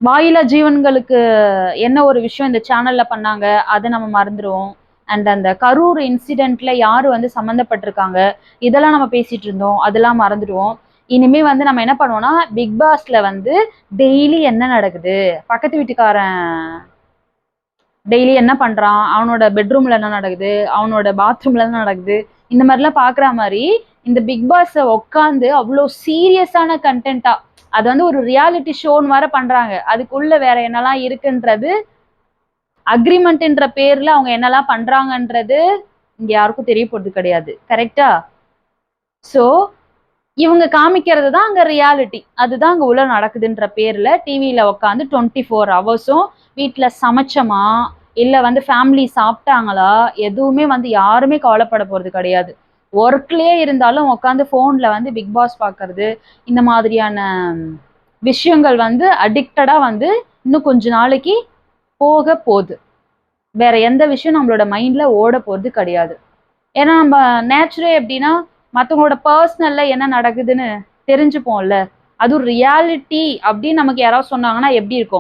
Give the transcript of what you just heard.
வாயில்லா ஜீவன்களுக்கு என்ன ஒரு விஷயம் இந்த சேனல்ல பண்ணாங்க அதை நம்ம மறந்துடுவோம். அண்ட் அந்த கரூர் இன்சிடென்ட்ல யாரு வந்து சம்மந்தப்பட்டிருக்காங்க இதெல்லாம் நம்ம பேசிட்டு இருந்தோம், அதெல்லாம் மறந்துடுவோம். இனிமே வந்து நம்ம என்ன பண்ணுவோம்னா பிக் பாஸ்ல வந்து டெய்லி என்ன நடக்குது, பக்கத்து வீட்டுக்காரன் டெய்லி என்ன பண்றான், அவனோட பெட்ரூம்ல என்ன நடக்குது, அவனோட பாத்ரூம்ல என்ன நடக்குது, இந்த மாதிரிலாம் பாக்குற மாதிரி இந்த பிக் பாஸ் உட்காந்து அவ்வளோ சீரியஸான கண்டென்ட்டா அது வந்து ஒரு ரியாலிட்டி ஷோன்னு வர பண்றாங்க. அதுக்குள்ள வேற என்னெல்லாம் இருக்குன்றது, அக்ரிமெண்ட்ன்ற பேர்ல அவங்க என்னெல்லாம் பண்றாங்கன்றது இங்க யாருக்கும் தெரிய போறது கிடையாது. கரெக்டா? சோ இவங்க காமிக்கிறது தான் அங்க ரியாலிட்டி. அதுதான் அங்க உள்ள நடக்குதுன்ற பேர்ல டிவியில உட்காந்து 24 ஹவர்ஸும் வீட்டுல சமைச்சமா இல்ல வந்து ஃபேமிலி சாப்பிட்டாங்களா எதுவுமே வந்து யாருமே கவலைப்பட போறது கிடையாது. ஒர்க்லயே இருந்தாலும் உட்காந்து போன்ல வந்து பிக் பாஸ் பாக்குறது, இந்த மாதிரியான விஷயங்கள் வந்து அடிக்டடா வந்து இன்னும் கொஞ்ச நாளைக்கு போக போகுது. வேற எந்த விஷயம் நம்மளோட மைண்ட்ல ஓட போறது கிடையாது. ஏன்னா நம்ம நேச்சுரே எப்படின்னா மற்றவங்களோட பர்சனல்ல என்ன நடக்குதுன்னு தெரிஞ்சுப்போம்ல. அதுவும் ரியாலிட்டி அப்படின்னு நமக்கு யாராவது சொன்னாங்கன்னா எப்படி இருக்கும்?